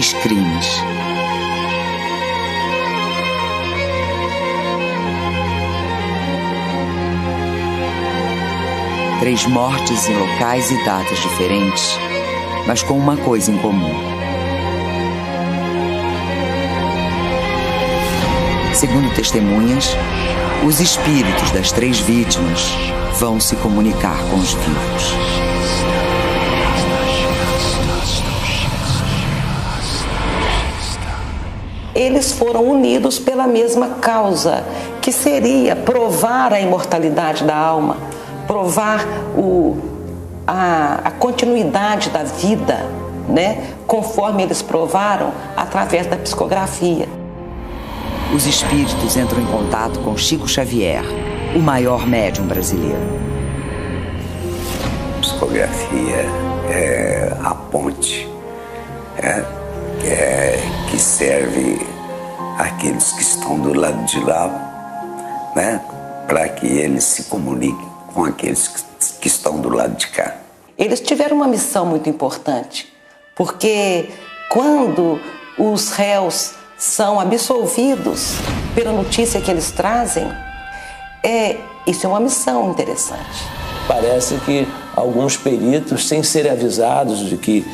3 crimes. Três mortes em locais e datas diferentes, mas com uma coisa em comum. Segundo testemunhas, os espíritos das 3 vítimas vão se comunicar com os vivos. Eles foram unidos pela mesma causa, que seria provar a imortalidade da alma, provar a continuidade da vida, né? Conforme eles provaram através da psicografia. Os espíritos entram em contato com Chico Xavier, o maior médium brasileiro. A psicografia é a ponte que serve àqueles que estão do lado de lá, né? Para que eles se comuniquem com aqueles que estão do lado de cá. Eles tiveram uma missão muito importante, porque quando os réus são absolvidos pela notícia que eles trazem, isso é uma missão interessante. Parece que alguns peritos, sem serem avisados de que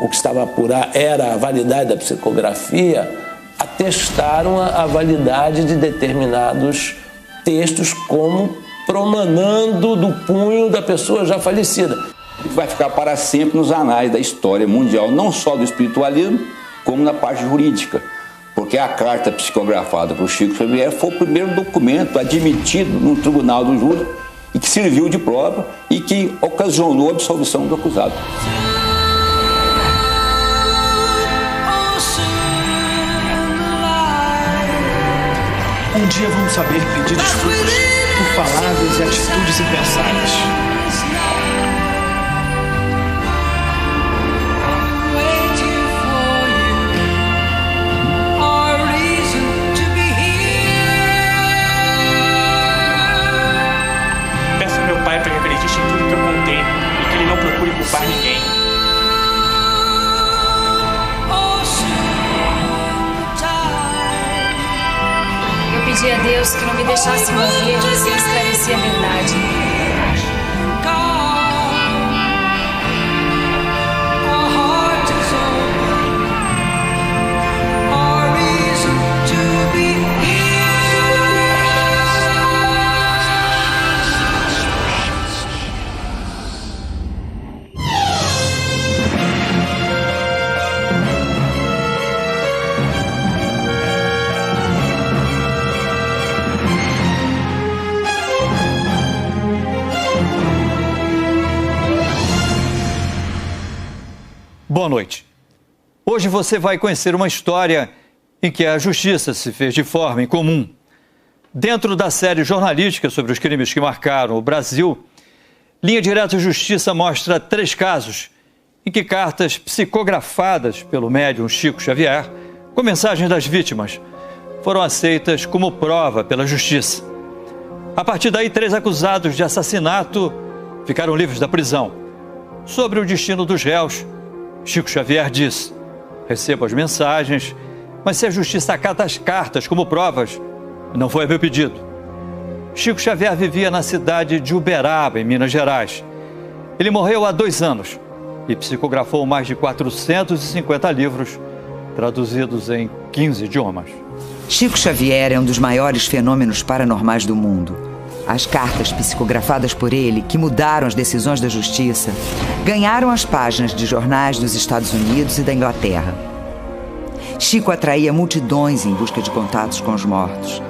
o que estava a apurar era a validade da psicografia, atestaram a validade de determinados textos como promanando do punho da pessoa já falecida. Vai ficar para sempre nos anais da história mundial, não só do espiritualismo, como na parte jurídica. Porque a carta psicografada por Chico Xavier foi o primeiro documento admitido no tribunal do júri e que serviu de prova e que ocasionou a absolvição do acusado. Um dia vamos saber pedir desculpas por palavras e atitudes impensadas. Peço ao meu pai para que acredite em tudo que eu contei e que ele não procure culpar ninguém. Eu pedi a Deus que não me deixasse morrer sem esclarecer a verdade. Boa noite. Hoje você vai conhecer uma história em que a justiça se fez de forma incomum. Dentro da série jornalística sobre os crimes que marcaram o Brasil, Linha Direta Justiça mostra 3 casos em que cartas psicografadas pelo médium Chico Xavier, com mensagens das vítimas, foram aceitas como prova pela justiça. A partir daí, 3 acusados de assassinato ficaram livres da prisão. Sobre o destino dos réus, Chico Xavier diz: recebo as mensagens, mas se a justiça acata as cartas como provas, não foi a meu pedido. Chico Xavier vivia na cidade de Uberaba, em Minas Gerais. Ele morreu há 2 anos e psicografou mais de 450 livros, traduzidos em 15 idiomas. Chico Xavier é um dos maiores fenômenos paranormais do mundo. As cartas psicografadas por ele, que mudaram as decisões da justiça, ganharam as páginas de jornais dos Estados Unidos e da Inglaterra. Chico atraía multidões em busca de contatos com os mortos.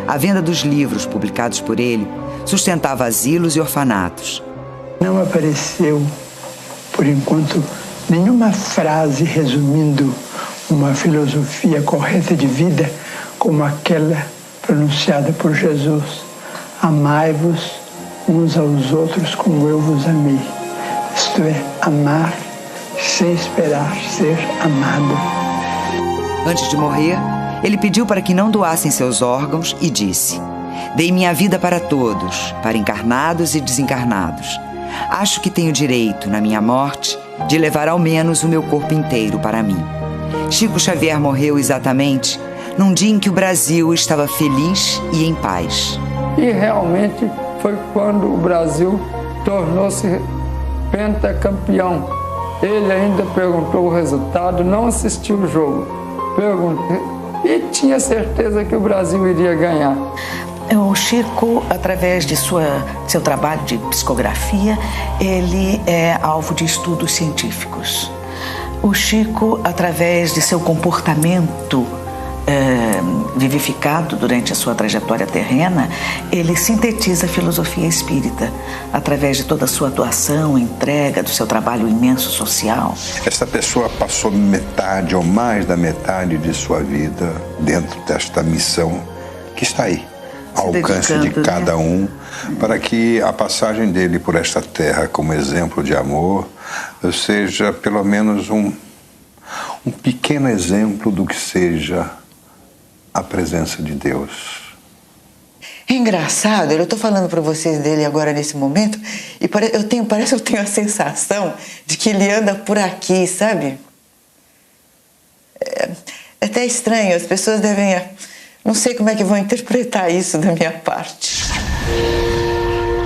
A venda dos livros publicados por ele sustentava asilos e orfanatos. Não apareceu, por enquanto, nenhuma frase resumindo uma filosofia correta de vida como aquela pronunciada por Jesus. Amai-vos uns aos outros como eu vos amei. Isto é, amar sem esperar ser amado. Antes de morrer, ele pediu para que não doassem seus órgãos e disse: dei minha vida para todos, para encarnados e desencarnados. Acho que tenho direito, na minha morte, de levar ao menos o meu corpo inteiro para mim. Chico Xavier morreu exatamente num dia em que o Brasil estava feliz e em paz. E realmente foi quando o Brasil tornou-se pentacampeão. Ele ainda perguntou o resultado, não assistiu o jogo. Perguntei e tinha certeza que o Brasil iria ganhar. O Chico, através de seu trabalho de psicografia, ele é alvo de estudos científicos. O Chico, através de seu comportamento vivificado durante a sua trajetória terrena, ele sintetiza a filosofia espírita através de toda a sua atuação, entrega, do seu trabalho imenso social. Essa pessoa passou metade ou mais da metade de sua vida dentro desta missão que está aí, ao alcance de cada um, para que a passagem dele por esta terra como exemplo de amor seja pelo menos um pequeno exemplo do que seja a presença de Deus. É engraçado, eu estou falando para vocês dele agora nesse momento e parece que eu tenho a sensação de que ele anda por aqui, sabe? É até estranho, as pessoas devem... Não sei como é que vão interpretar isso da minha parte.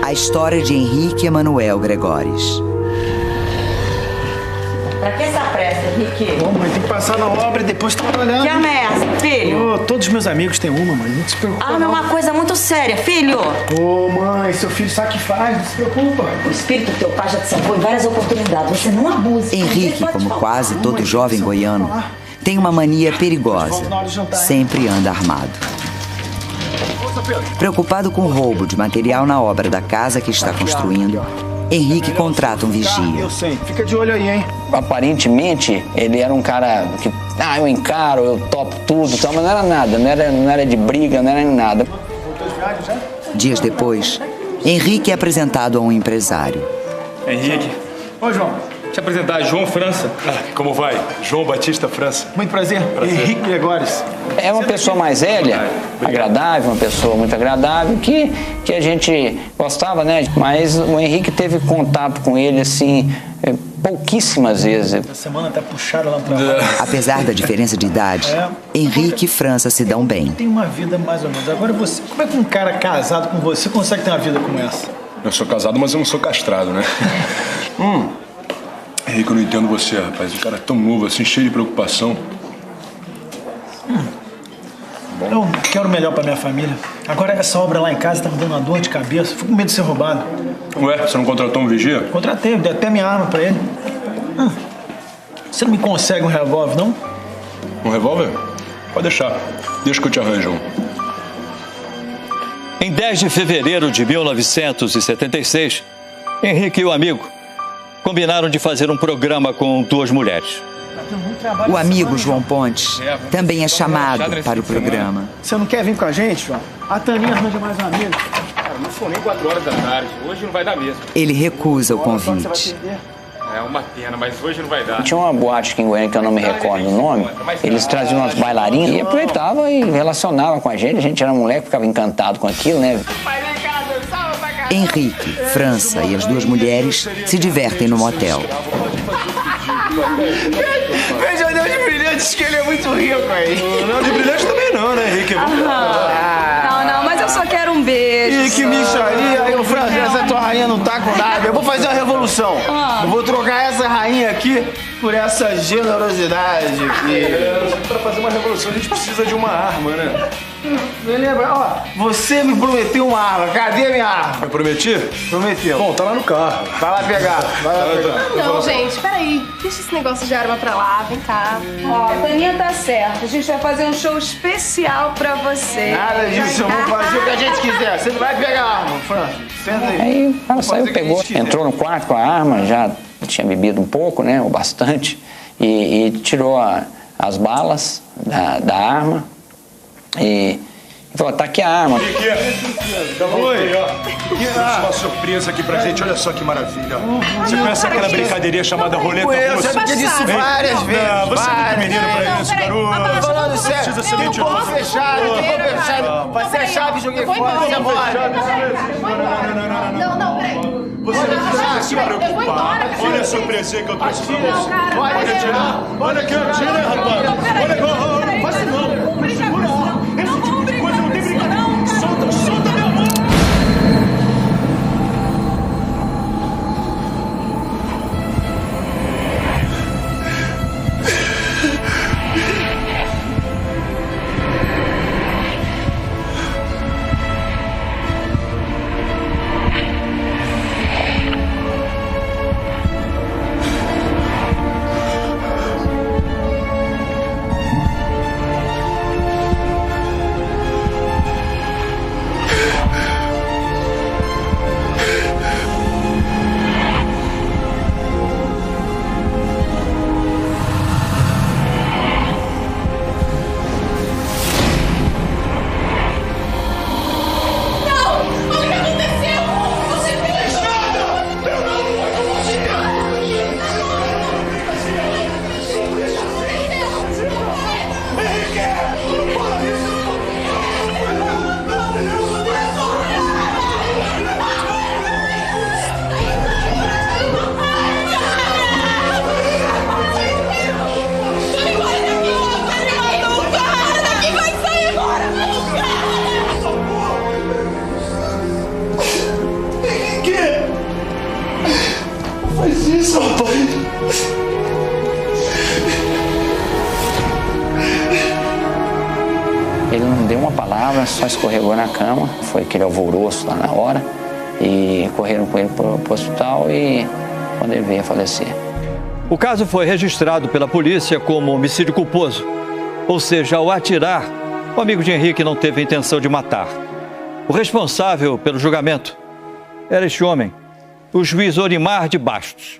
A história de Henrique Emanuel Gregóris. Pra que essa pressa, Henrique? Ô, mãe, tem que passar na obra e depois trabalhando. Que arma é essa, filho? Ô, todos os meus amigos têm uma, mãe. Não se preocupa. Arma é uma coisa muito séria, filho. Ô, mãe, seu filho sabe o que faz, não se preocupa. O espírito do teu pai já te salvou em várias oportunidades. Você não abusa. Henrique, como quase todo jovem goiano, tem uma mania perigosa. Sempre anda armado. Preocupado com o roubo de material na obra da casa que está construindo, Henrique contrata um vigia. Eu sei, fica de olho aí, hein? Aparentemente, ele era um cara que, eu encaro, eu topo tudo, mas não era nada, não era de briga, não era nada. Dias depois, Henrique é apresentado a um empresário. Henrique. Oi, João. Te apresentar, João França. Como vai? João Batista França. Muito prazer. Henrique Gregóris. É uma pessoa mais velha, agradável, uma pessoa muito agradável, que a gente gostava, né? Mas o Henrique teve contato com ele, assim, pouquíssimas vezes. A semana tá puxada lá no trabalho. Apesar da diferença de idade, Henrique e França se dão bem. Tem uma vida mais ou menos. Agora você, como é que um cara casado com você consegue ter uma vida como essa? Eu sou casado, mas eu não sou castrado, né? Henrique, eu não entendo você, rapaz. O cara é tão novo, assim, cheio de preocupação. Eu quero o melhor pra minha família. Agora essa obra lá em casa tá me dando uma dor de cabeça. Fico com medo de ser roubado. Ué, você não contratou um vigia? Contratei, dei até minha arma pra ele. Você não me consegue um revólver, não? Um revólver? Pode deixar. Deixa que eu te arranjo um. Em 10 de fevereiro de 1976, Henrique e o amigo combinaram de fazer um programa com 2 mulheres. O amigo João Pontes também é chamado para o programa. Você não quer vir com a gente, João? A Taninha arranja mais um amigo. Cara, não são nem 4 horas da tarde. Hoje não vai dar mesmo. Ele recusa o convite. É uma pena, mas hoje não vai dar. Tinha uma boate aqui em Goiânia que eu não me recordo o nome. Eles traziam umas bailarinas e aproveitavam e relacionavam com a gente. A gente era moleque, ficava encantado com aquilo, né? Henrique, França e as 2 mulheres se divertem no motel. Veja o Deus de Brilhante, diz que ele é muito rico aí. Não, de Brilhante também não, né, Henrique? Não, mas eu só quero um beijo. Ih, que micharia. Aí, França, essa tua rainha não tá com nada. Eu vou fazer uma revolução. Eu vou trocar essa rainha aqui por essa generosidade aqui. Pra fazer uma revolução a gente precisa de uma arma, né? Me lembra, ó, você me prometeu uma arma. Cadê minha arma? Eu prometi? Prometeu. Bom, tá lá no carro. Vai lá pegar. Vai lá pegar. Não, gente, peraí. Deixa esse negócio de arma pra lá, vem cá. Ó, a Taninha tá certa. A gente vai fazer um show especial pra você. Nada disso, eu vou fazer o que a gente quiser. Você não vai pegar a arma, França. Senta aí. Aí ela saiu, pegou, entrou no quarto com a arma, já tinha bebido um pouco, né, ou bastante, e tirou as balas da arma e falou, tá aqui a arma. Oi, ó. Uma surpresa aqui pra gente, olha só que maravilha. Você conhece aquela brincadeirinha chamada roleta russa? Eu já disse várias vezes. Não, você é muito menino pra isso, garoto. Falando sério, precisa ser tem um mentiroso. corpo fechado, Vai ser a chave, joguei fora, você é embora. Não, peraí. Você não precisa se preocupar. Olha a surpresinha que eu trouxe pra você. Pode atirar. Olha aqui, atira, rapaz. Olha aqui. Não faz isso não. Não segura não. Esse tipo de coisa não tem brincadeira. Solta minha mão. Faz isso, rapaz. Ele não deu uma palavra, só escorregou na cama. Foi aquele alvoroço lá na hora. E correram com ele para o hospital e quando ele veio a falecer. O caso foi registrado pela polícia como homicídio culposo. Ou seja, ao atirar, o amigo de Henrique não teve a intenção de matar. O responsável pelo julgamento era este homem, o juiz Orimar de Bastos.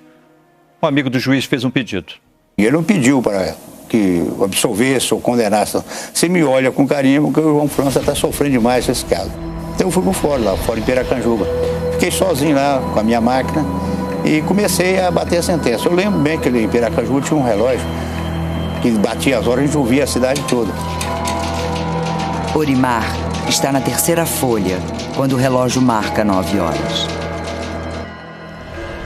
Um amigo do juiz fez um pedido. E ele não pediu para que absolvesse ou condenasse. Você me olha com carinho porque o João França está sofrendo demais esse caso. Então eu fui por fora, lá fora em Piracanjuba. Fiquei sozinho lá com a minha máquina e comecei a bater a sentença. Eu lembro bem que em Piracanjuba tinha um relógio que batia as horas e a gente ouvia a cidade toda. Orimar está na terceira folha, quando o relógio marca 9 horas.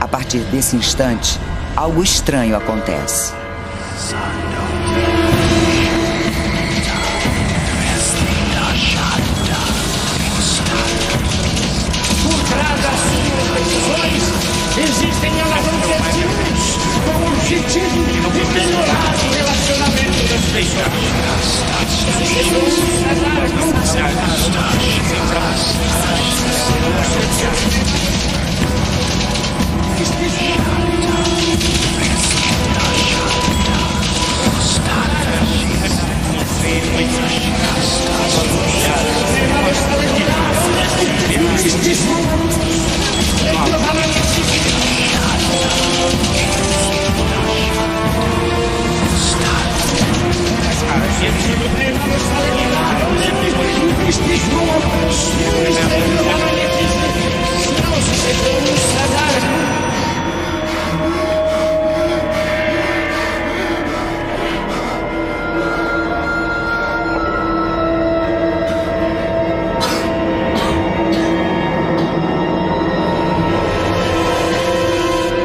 A partir desse instante, algo estranho acontece. Por trás das suas decisões, existem alavancantes com o objetivo de melhorar o relacionamento das pessoas.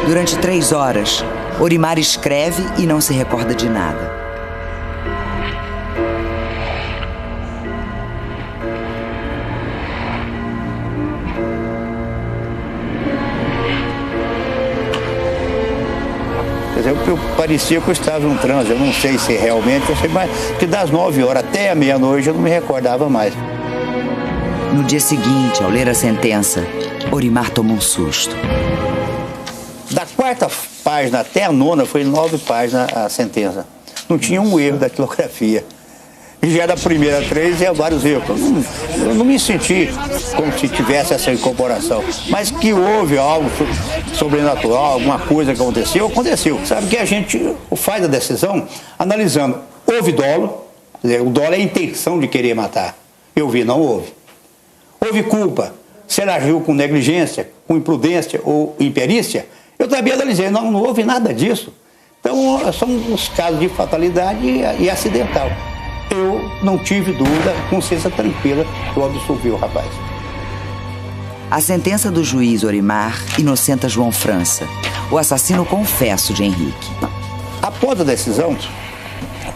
Durante 3 horas, Orimar escreve e não se recorda de nada. Eu parecia que eu estava num transe, eu não sei se realmente, eu sei mais, que das 9 horas até a meia-noite eu não me recordava mais. No dia seguinte, ao ler a sentença, Orimar toma um susto. Da 4ª página até a 9ª foi 9 páginas a sentença. Não tinha um erro da datilografia. E já da primeira 3 ia vários erros. Eu não me senti como se tivesse essa incorporação. Mas que houve algo sobrenatural, alguma coisa que aconteceu. Sabe que a gente faz a decisão analisando. Houve dolo, quer dizer, o dolo é a intenção de querer matar. Eu vi, não houve. Houve culpa. Se ela agiu com negligência, com imprudência ou imperícia, eu também analisei, não houve nada disso. Então, são os casos de fatalidade e acidental. Eu não tive dúvida, consciência tranquila, eu absolvi o rapaz. A sentença do juiz Orimar inocenta João França, o assassino confesso de Henrique. Após a decisão,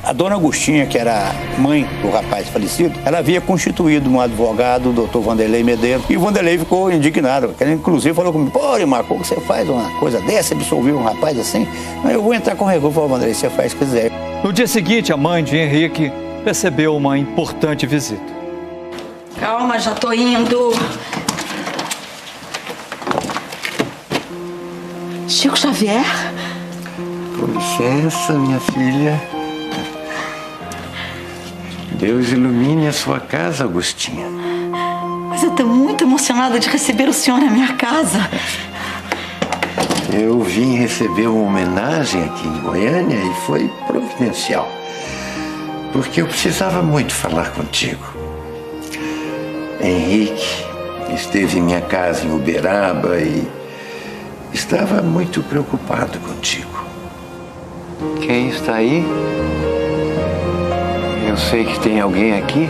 a dona Agostinha, que era mãe do rapaz falecido, ela havia constituído um advogado, o doutor Vanderlei Medeiros, e o Vanderlei ficou indignado, porque ele inclusive falou comigo: pô, Orimar, como você faz uma coisa dessa, absolver um rapaz assim? Eu vou entrar com recurso. Falei: Vanderlei, você faz o que quiser. No dia seguinte, a mãe de Henrique recebeu uma importante visita. Calma, já tô indo. Chico Xavier? Com licença, minha filha. Deus ilumine a sua casa, Agostinha. Mas eu tô muito emocionada de receber o senhor na minha casa. Eu vim receber uma homenagem aqui em Goiânia e foi providencial. Porque eu precisava muito falar contigo. Henrique esteve em minha casa em Uberaba e estava muito preocupado contigo. Quem está aí? Eu sei que tem alguém aqui.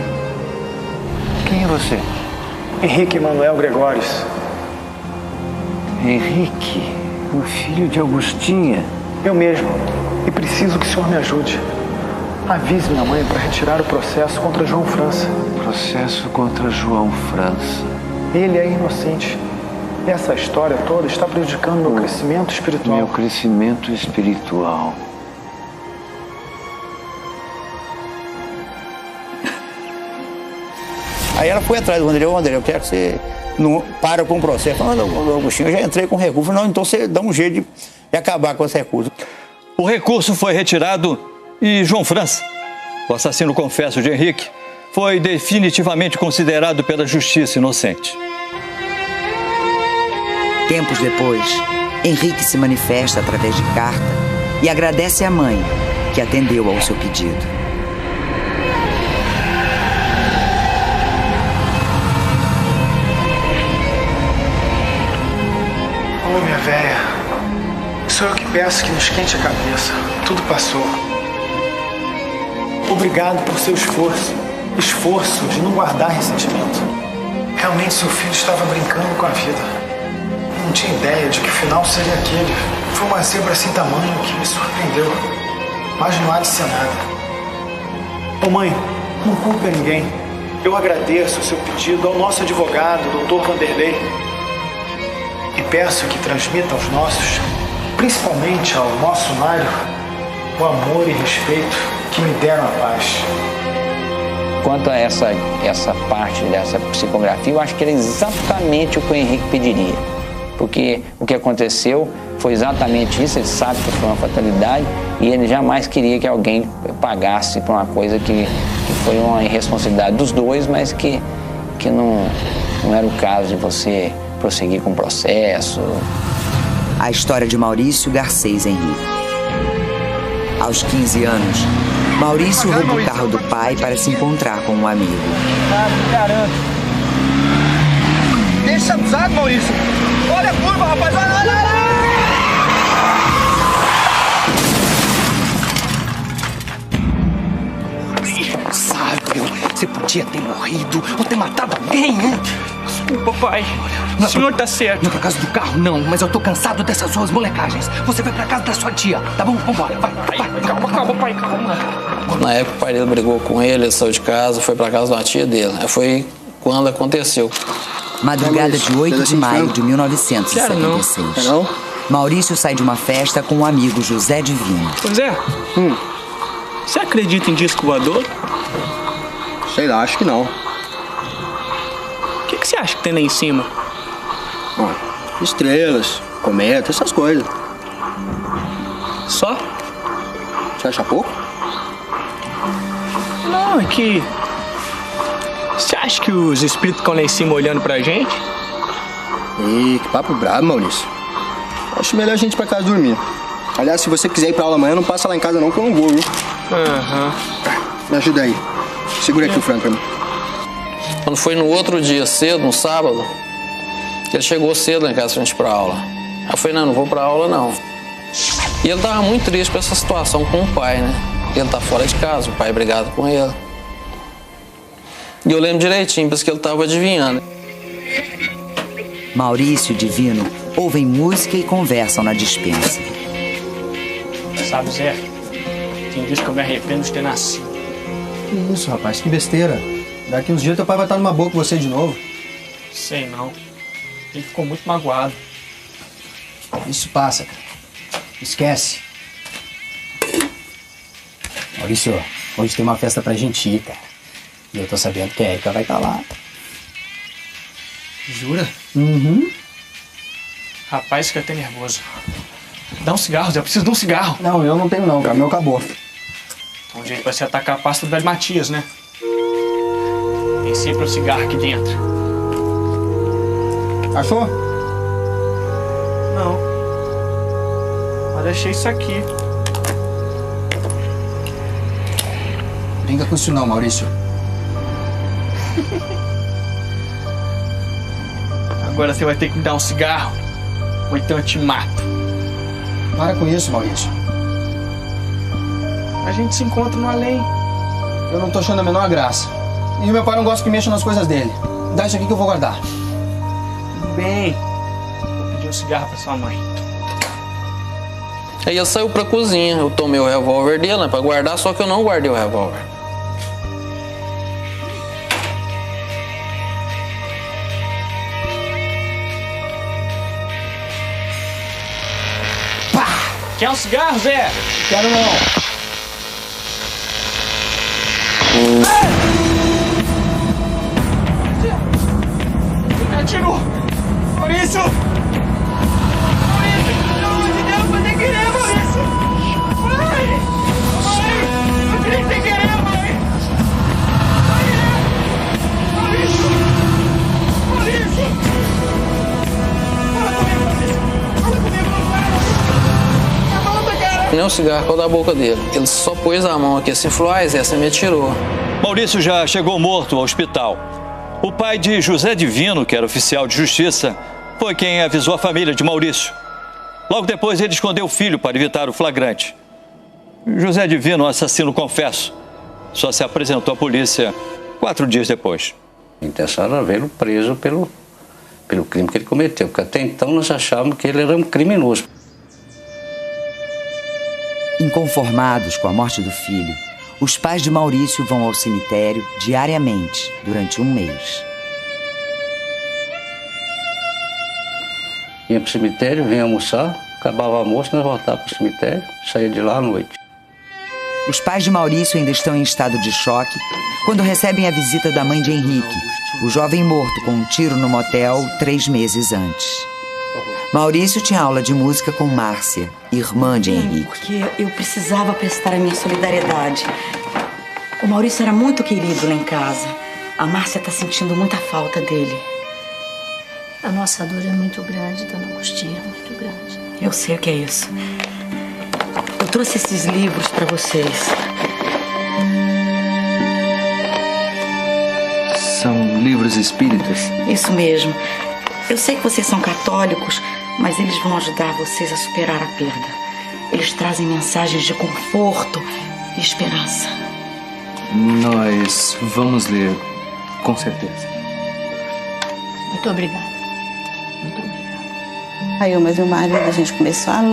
Quem é você? Henrique Manuel Gregórios. Henrique, o filho de Agostinha. Eu mesmo. E preciso que o senhor me ajude. Avise minha mãe para retirar o processo contra João França. Processo contra João França. Ele é inocente. Essa história toda está prejudicando meu crescimento espiritual. Meu crescimento espiritual. Aí ela foi atrás do Vanderlei: Vanderlei, eu quero que você não para com o processo. Não, Agostinho, eu já entrei com recurso. Não, então você dá um jeito de acabar com esse recurso. O recurso foi retirado e João França, o assassino confesso de Henrique, foi definitivamente considerado pela justiça inocente. Tempos depois, Henrique se manifesta através de carta e agradece à mãe, que atendeu ao seu pedido. Ô, minha véia, sou eu que peço que não esquente a cabeça. Tudo passou. Obrigado por seu esforço de não guardar ressentimento. Realmente seu filho estava brincando com a vida. Não tinha ideia de que o final seria aquele. Foi uma zebra sem tamanho que me surpreendeu. Mas não há de ser nada. Ô mãe, não culpe a ninguém. Eu agradeço o seu pedido ao nosso advogado, Dr. Vanderlei. E peço que transmita aos nossos, principalmente ao nosso Mário, o amor e respeito que me deram a paz. Quanto a essa parte dessa psicografia, eu acho que era exatamente o que o Henrique pediria. Porque o que aconteceu foi exatamente isso. Ele sabe que foi uma fatalidade e ele jamais queria que alguém pagasse por uma coisa que foi uma irresponsabilidade dos dois, mas que não era o caso de você prosseguir com o processo. A história de Maurício Garcês Henrique. Aos 15 anos, Maurício rouba o carro do pai para se encontrar com um amigo. Garanto. Deixa abusado, Maurício. Olha a curva, rapaz. Olha. Irresponsável. Você podia ter morrido ou ter matado alguém, hein? Desculpa, pai. O senhor tá certo. Não é por causa do carro, não. Mas eu tô cansado dessas suas molecagens. Você vai pra casa da sua tia, tá bom? Vambora, vai. Calma, pai, calma. Na época, o pai dele brigou com ele saiu de casa, foi pra casa da tia dele. Foi quando aconteceu. Madrugada de 8 de maio de 1976. Maurício sai de uma festa com um amigo, José Divino. José, você acredita em disco voador? Sei lá, acho que não. O que você acha que tem lá em cima? Estrelas, cometas, essas coisas. Só? Você acha pouco? Não, é que... Você acha que os espíritos ficam lá em cima olhando pra gente? Ih, que papo brabo, Maurício. Acho melhor a gente ir pra casa dormir. Aliás, se você quiser ir pra aula amanhã, não passa lá em casa não, que eu não vou, viu? Me ajuda aí. Segura aqui o frango pra mim. Quando foi no outro dia cedo, no sábado, ele chegou cedo lá em casa pra gente ir pra aula. Aí eu falei: não vou pra aula não. E ele tava muito triste com essa situação com o pai, né? Ele tá fora de casa, o pai brigado com ele. E eu lembro direitinho, porque ele tava adivinhando. Maurício e Divino ouvem música e conversam na despensa. Sabe, Zé, tem vezes que eu me arrependo de ter nascido. Que isso, rapaz, que besteira. Daqui uns dias teu pai vai estar numa boa com você de novo. Sei não. Ele ficou muito magoado. Isso passa, cara. Esquece. Maurício, hoje tem uma festa pra gente ir, cara. E eu tô sabendo que a Erika vai estar lá. Jura? Uhum. Rapaz, fica até nervoso. Dá um cigarro, Zé. Eu preciso de um cigarro. Não, eu não tenho não, cara. O meu acabou. Um jeito vai ser atacar a pasta do velho Matias, né? Tem sempre um cigarro aqui dentro. Achou? Não. Mas achei isso aqui. Brinca com isso não, Maurício. Agora você vai ter que me dar um cigarro, ou então eu te mato. Para com isso, Maurício. A gente se encontra no além. Eu não tô achando a menor graça. E o meu pai não gosta que mexa nas coisas dele. Dá isso aqui que eu vou guardar. Tudo bem. Vou pedir um cigarro pra sua mãe. Aí eu saí pra cozinha, eu tomei o revólver dele, né, pra guardar, só que eu não guardei o revólver. Quer um cigarro, Zé? Quero não. Ele atirou! Maurício! Maurício, pelo amor de Deus, foi sem querer, Maurício! Mãe! Mãe! Eu tirei sem querer, mãe! Maurício! Maurício! Fala comigo, Maurício! Fala comigo, não para! Nem um cigarro da boca dele. Ele só pôs a mão aqui assim e falou: "Ah, Zé, você me atirou." Maurício já chegou morto ao hospital. O pai de José Divino, que era oficial de justiça, foi quem avisou a família de Maurício. Logo depois, ele escondeu o filho para evitar o flagrante. José Divino, um assassino confesso, só se apresentou à polícia 4 dias depois. A intenção era vê-lo preso pelo crime que ele cometeu, porque até então nós achávamos que ele era um criminoso. Inconformados com a morte do filho, os pais de Maurício vão ao cemitério diariamente durante 1 mês. Ia para o cemitério, vinha almoçar, acabava o almoço, nós voltávamos para o cemitério, saía de lá à noite. Os pais de Maurício ainda estão em estado de choque quando recebem a visita da mãe de Henrique, o jovem morto com um tiro no motel 3 meses antes. Maurício tinha aula de música com Márcia, irmã de Henrique. Porque eu precisava prestar a minha solidariedade. O Maurício era muito querido lá em casa. A Márcia está sentindo muita falta dele. A nossa dor é muito grande, dona Agostinha, muito grande. Eu sei o que é isso. Eu trouxe esses livros para vocês. São livros espíritas? Isso mesmo. Eu sei que vocês são católicos, mas eles vão ajudar vocês a superar a perda. Eles trazem mensagens de conforto e esperança. Nós vamos ler, com certeza. Muito obrigada. Aí eu mais meu marido, a gente começamos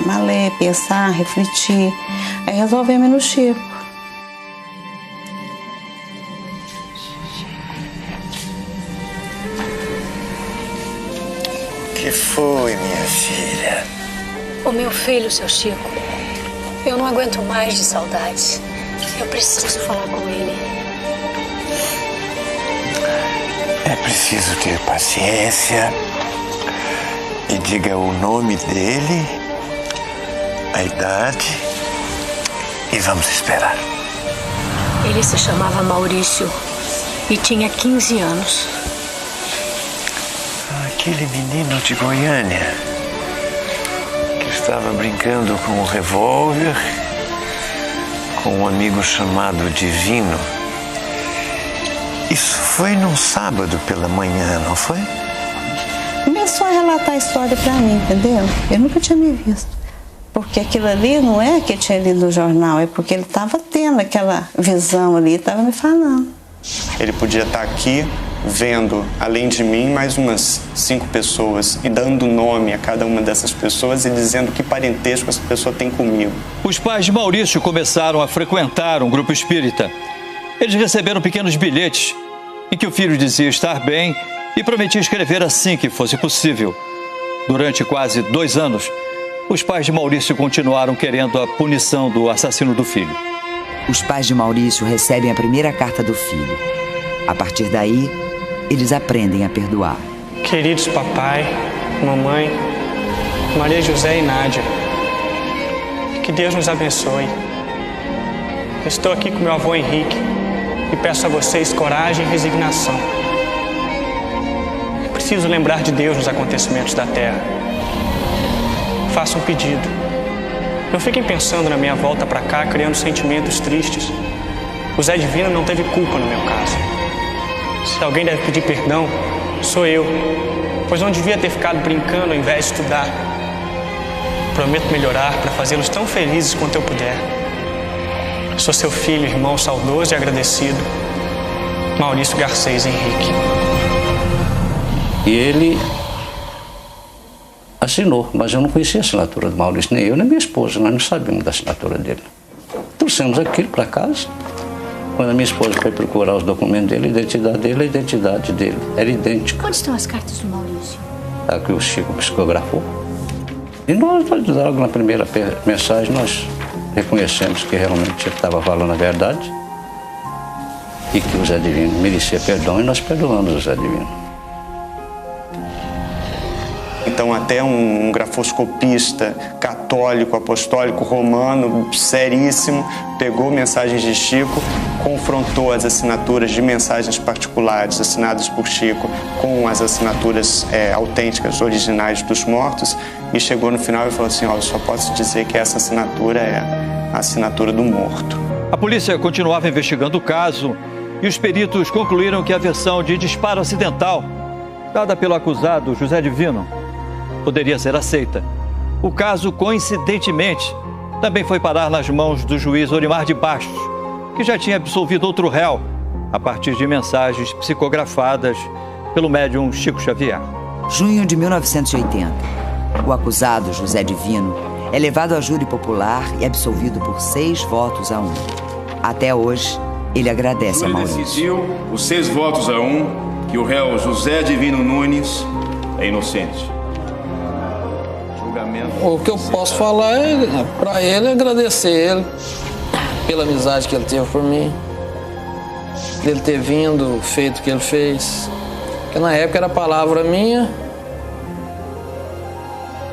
a ler, pensar, refletir. Aí resolvemos ir no Chico. O que foi, minha filha? O meu filho, seu Chico. Eu não aguento mais de saudade. Eu preciso falar com ele. É preciso ter paciência. E diga o nome dele, a idade, e vamos esperar. Ele se chamava Maurício e tinha 15 anos. Aquele menino de Goiânia que estava brincando com o revólver com um amigo chamado Divino. Isso foi num sábado pela manhã, não foi? Começou a relatar a história pra mim, entendeu? Eu nunca tinha me visto. Porque aquilo ali não é que eu tinha lido no jornal, é porque ele estava tendo aquela visão ali, estava me falando. Ele podia estar aqui vendo, além de mim, mais umas 5 pessoas e dando nome a cada uma dessas pessoas e dizendo que parentesco essa pessoa tem comigo. Os pais de Maurício começaram a frequentar um grupo espírita. Eles receberam pequenos bilhetes em que o filho dizia estar bem e prometia escrever assim que fosse possível. Durante quase 2 anos, os pais de Maurício continuaram querendo a punição do assassino do filho. Os pais de Maurício recebem a primeira carta do filho. A partir daí, eles aprendem a perdoar. Queridos papai, mamãe, Maria José e Nádia, que Deus nos abençoe. Estou aqui com meu avô Henrique e peço a vocês coragem e resignação. Eu preciso lembrar de Deus nos acontecimentos da terra. Faço um pedido. Não fiquem pensando na minha volta para cá, criando sentimentos tristes. O Zé Divino não teve culpa no meu caso. Se alguém deve pedir perdão, sou eu, pois não devia ter ficado brincando ao invés de estudar. Prometo melhorar para fazê-los tão felizes quanto eu puder. Sou seu filho, irmão saudoso e agradecido, Maurício Garcês Henrique. E ele assinou, mas eu não conhecia a assinatura do Maurício, nem eu, nem minha esposa, nós não sabíamos da assinatura dele. Trouxemos aquilo para casa. Quando a minha esposa foi procurar os documentos dele, a identidade dele era idêntica. Onde estão as cartas do Maurício? A que o Chico psicografou. E nós, logo na primeira mensagem, nós reconhecemos que realmente ele estava falando a verdade e que o Zé Divino merecia perdão, e nós perdoamos o Zé Divino. Então até um grafoscopista católico, apostólico, romano, seríssimo, pegou mensagens de Chico, confrontou as assinaturas de mensagens particulares assinadas por Chico com as assinaturas autênticas, originais dos mortos, e chegou no final e falou assim: eu só posso dizer que essa assinatura é a assinatura do morto. A polícia continuava investigando o caso e os peritos concluíram que a versão de disparo acidental dada pelo acusado José Divino poderia ser aceita. O caso, coincidentemente, também foi parar nas mãos do juiz Orimar de Bastos, que já tinha absolvido outro réu a partir de mensagens psicografadas pelo médium Chico Xavier. Junho de 1980. O acusado, José Divino, é levado a júri popular e absolvido por 6 votos a 1. Até hoje, ele agradece a Maurício. Decidiu por 6 votos a 1 que o réu José Divino Nunes é inocente. O que eu posso falar para ele é agradecer ele pela amizade que ele teve por mim, dele ter vindo, feito o que ele fez. Porque na época era palavra minha,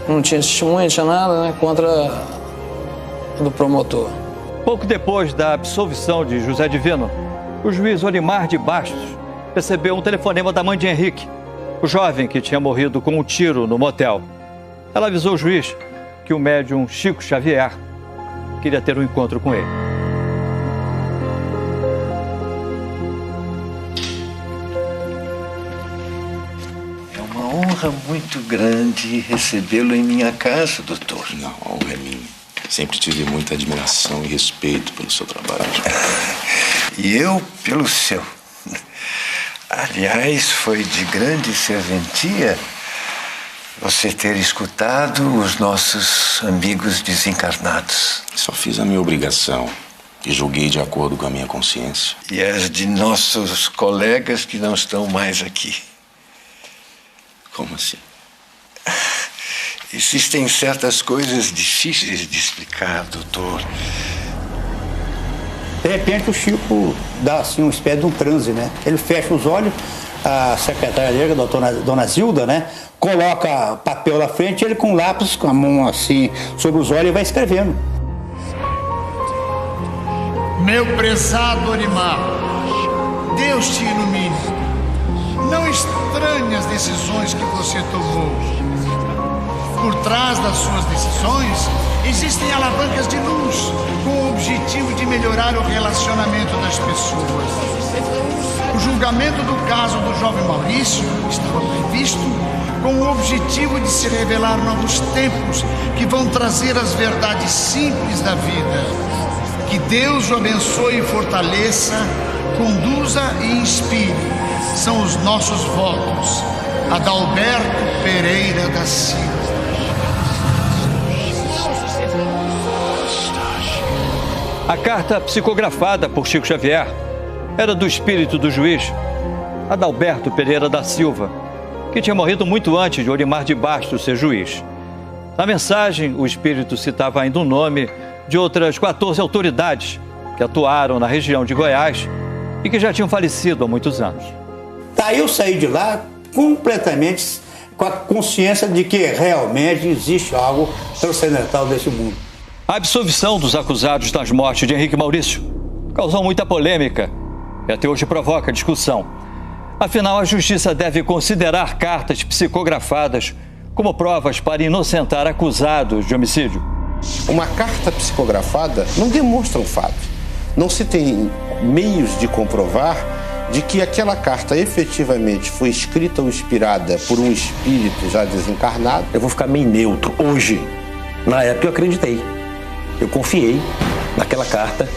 não tinha testemunha, não tinha nada, né, contra do promotor. Pouco depois da absolvição de José Divino, o juiz Orimar de Bastos recebeu um telefonema da mãe de Henrique, o jovem que tinha morrido com um tiro no motel. Ela avisou o juiz que o médium Chico Xavier queria ter um encontro com ele. É uma honra muito grande recebê-lo em minha casa, doutor. Não, a honra é minha. Sempre tive muita admiração e respeito pelo seu trabalho. E eu pelo seu. Aliás, foi de grande serventia você ter escutado os nossos amigos desencarnados. Só fiz a minha obrigação e julguei de acordo com a minha consciência. E as de nossos colegas que não estão mais aqui. Como assim? Existem certas coisas difíceis de explicar, doutor. De repente o Chico dá assim uma espécie de um transe, né? Ele fecha os olhos, a secretária dele, a dona Zilda, né? Coloca papel na frente, ele com lápis, com a mão assim sobre os olhos e vai escrevendo. Meu prezado Orimar, Deus te ilumine. Não estranhe as decisões que você tomou. Por trás das suas decisões, existem alavancas de luz com o objetivo de melhorar o relacionamento das pessoas. O julgamento do caso do jovem Maurício estava previsto com o objetivo de se revelar novos tempos que vão trazer as verdades simples da vida. Que Deus o abençoe e fortaleça conduza e inspire. São os nossos votos. Adalberto Pereira da Silva. A carta psicografada por Chico Xavier era do espírito do juiz Adalberto Pereira da Silva, que tinha morrido muito antes de Olimar de Bastos ser juiz. Na mensagem, o espírito citava ainda o nome de outras 14 autoridades que atuaram na região de Goiás e que já tinham falecido há muitos anos. Daí eu saí de lá completamente com a consciência de que realmente existe algo transcendental desse mundo. A absolvição dos acusados das mortes de Henrique Maurício causou muita polêmica e até hoje provoca discussão. Afinal, a justiça deve considerar cartas psicografadas como provas para inocentar acusados de homicídio. Uma carta psicografada não demonstra um fato. Não se tem meios de comprovar de que aquela carta efetivamente foi escrita ou inspirada por um espírito já desencarnado. Eu vou ficar meio neutro hoje. Na época eu acreditei. Eu confiei naquela carta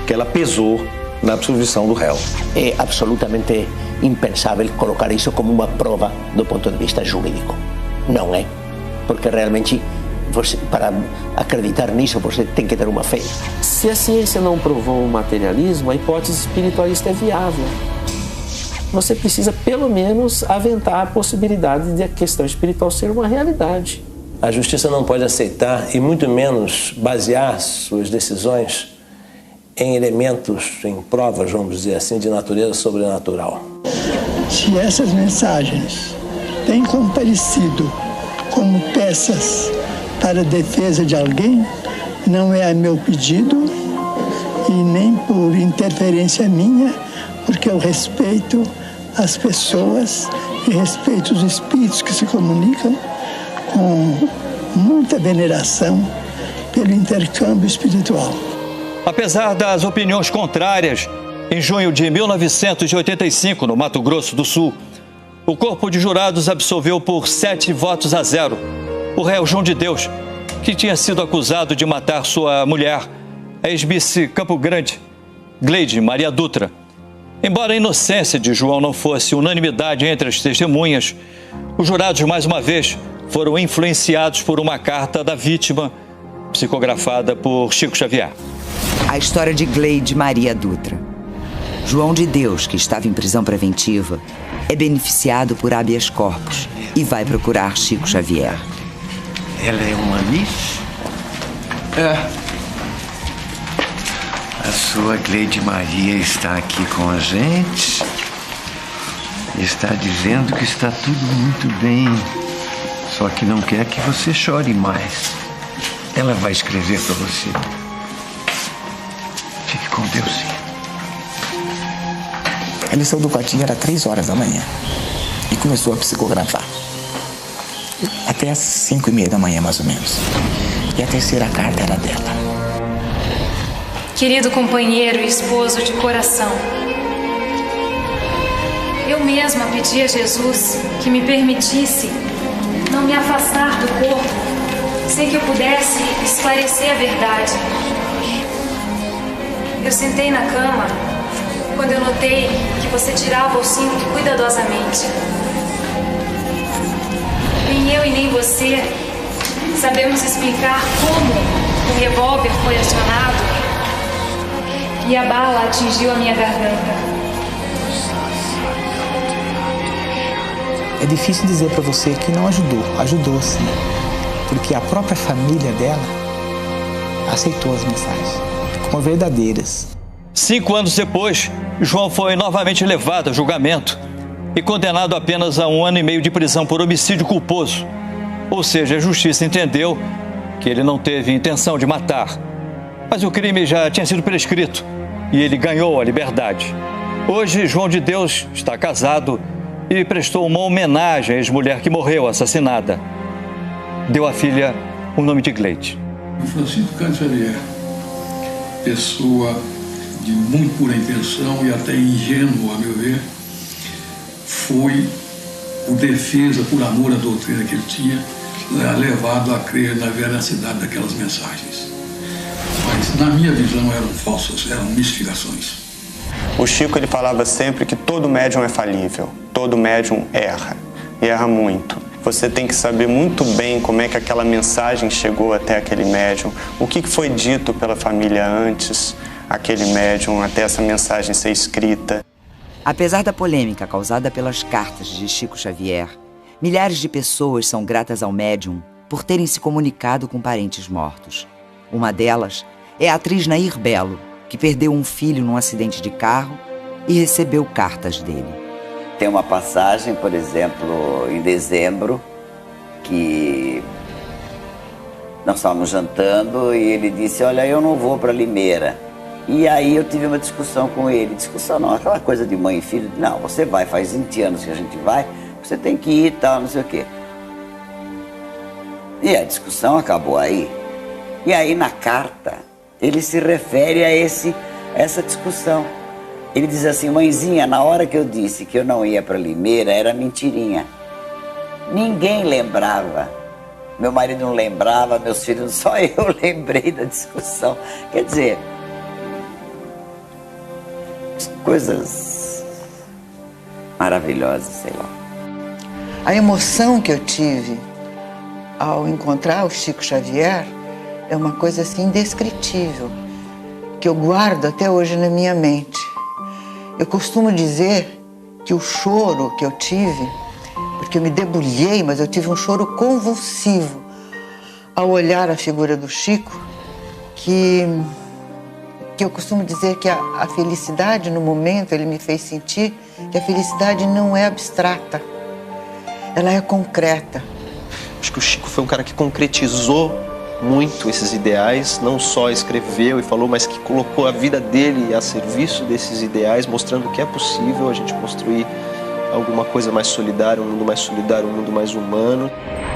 que ela pesou na absolvição do réu. É absolutamente impensável colocar isso como uma prova do ponto de vista jurídico. Não é? Porque realmente, para acreditar nisso, você tem que ter uma fé. Se a ciência não provou o materialismo, a hipótese espiritualista é viável. Você precisa, pelo menos, aventar a possibilidade de a questão espiritual ser uma realidade. A justiça não pode aceitar e muito menos basear suas decisões em elementos, em provas, vamos dizer assim, de natureza sobrenatural. Se essas mensagens têm comparecido como peças para a defesa de alguém, não é a meu pedido e nem por interferência minha, porque eu respeito as pessoas e respeito os espíritos que se comunicam com muita veneração pelo intercâmbio espiritual. Apesar das opiniões contrárias, em junho de 1985, no Mato Grosso do Sul, o corpo de jurados absolveu por 7-0 o réu João de Deus, que tinha sido acusado de matar sua mulher, a ex-miss Campo Grande, Gleide Maria Dutra. Embora a inocência de João não fosse unanimidade entre as testemunhas, os jurados, mais uma vez, foram influenciados por uma carta da vítima, psicografada por Chico Xavier. A história de Gleide Maria Dutra. João de Deus, que estava em prisão preventiva, é beneficiado por habeas corpus e vai procurar Chico Xavier. Ela é uma miss? É. A sua Gleide Maria está aqui com a gente. Está dizendo que está tudo muito bem. Só que não quer que você chore mais. Ela vai escrever para você. Fique com Deus, sim. Ele saiu do quartinho, era 3 horas da manhã. E começou a psicografar. Até às 5:30 da manhã, mais ou menos. E a terceira carta era dela. Querido companheiro e esposo de coração, eu mesma pedi a Jesus que me permitisse não me afastar do corpo sem que eu pudesse esclarecer a verdade. Eu sentei na cama quando eu notei que você tirava o cinto cuidadosamente. Nem eu e nem você sabemos explicar como o revólver foi acionado e a bala atingiu a minha garganta. É difícil dizer para você que não ajudou. Ajudou, sim. Porque a própria família dela aceitou as mensagens como verdadeiras. 5 anos depois, João foi novamente levado a julgamento e condenado apenas a 1 ano e meio de prisão por homicídio culposo. Ou seja, a justiça entendeu que ele não teve intenção de matar. Mas o crime já tinha sido prescrito e ele ganhou a liberdade. Hoje, João de Deus está casado e prestou uma homenagem à ex-mulher que morreu assassinada. Deu à filha o nome de Gleide. Francisco Cândido Xavier, pessoa de muito pura intenção e até ingênuo, a meu ver, foi por defesa, por amor à doutrina que ele tinha, levado a crer na veracidade daquelas mensagens. Mas, na minha visão, eram falsas, eram mistificações. O Chico ele falava sempre que todo médium é falível, todo médium erra, e erra muito. Você tem que saber muito bem como é que aquela mensagem chegou até aquele médium, o que foi dito pela família antes, aquele médium, até essa mensagem ser escrita. Apesar da polêmica causada pelas cartas de Chico Xavier, milhares de pessoas são gratas ao médium por terem se comunicado com parentes mortos. Uma delas é a atriz Nair Belo, que perdeu um filho num acidente de carro e recebeu cartas dele. Tem uma passagem, por exemplo, em dezembro, que nós estávamos jantando e ele disse, olha, eu não vou para Limeira. E aí eu tive uma discussão com ele. Discussão não, aquela coisa de mãe e filho. Não, você vai, faz 20 anos que a gente vai, você tem que ir e tal, não sei o quê. E a discussão acabou aí. E aí na carta, ele se refere a essa discussão. Ele diz assim, mãezinha, na hora que eu disse que eu não ia para Limeira, era mentirinha. Ninguém lembrava. Meu marido não lembrava, meus filhos, só eu lembrei da discussão. Quer dizer, coisas maravilhosas, sei lá. A emoção que eu tive ao encontrar o Chico Xavier é uma coisa assim indescritível, que eu guardo até hoje na minha mente. Eu costumo dizer que o choro que eu tive, porque eu me debulhei, mas eu tive um choro convulsivo ao olhar a figura do Chico, que eu costumo dizer que a felicidade no momento, ele me fez sentir que a felicidade não é abstrata, ela é concreta. Acho que o Chico foi um cara que concretizou muito esses ideais, não só escreveu e falou, mas que colocou a vida dele a serviço desses ideais, mostrando que é possível a gente construir alguma coisa mais solidária, um mundo mais solidário, um mundo mais humano.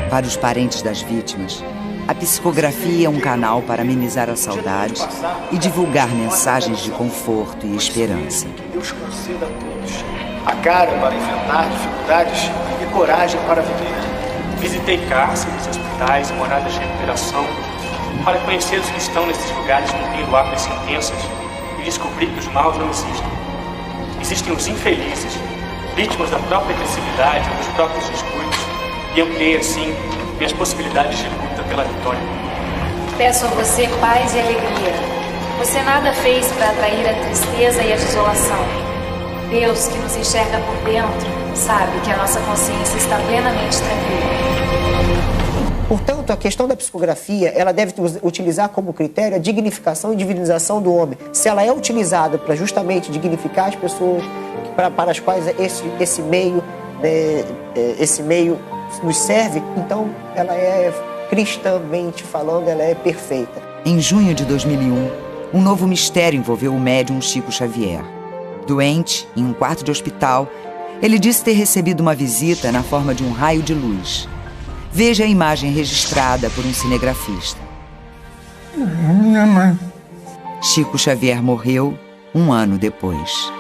Para os parentes das vítimas, a psicografia é um canal para amenizar a saudade e divulgar mensagens de conforto e esperança. Que Deus conceda a todos a cara para enfrentar dificuldades e coragem para viver. Visitei cárceres, hospitais e moradas de recuperação para conhecer os que estão nesses lugares cumprindo atas sentenças e descobrir que os maus não existem. Existem os infelizes, vítimas da própria agressividade ou dos próprios descuidos, e ampliei assim minhas possibilidades de luta pela vitória. Peço a você paz e alegria. Você nada fez para atrair a tristeza e a desolação. Deus, que nos enxerga por dentro, sabe que a nossa consciência está plenamente tranquila. Portanto, a questão da psicografia, ela deve utilizar como critério a dignificação e divinização do homem. Se ela é utilizada para justamente dignificar as pessoas para as quais esse meio nos serve, então ela é, cristãmente falando, ela é perfeita. Em junho de 2001, um novo mistério envolveu o médium Chico Xavier. Doente, em um quarto de hospital, ele disse ter recebido uma visita na forma de um raio de luz. Veja a imagem registrada por um cinegrafista. Minha mãe. Chico Xavier morreu 1 ano depois.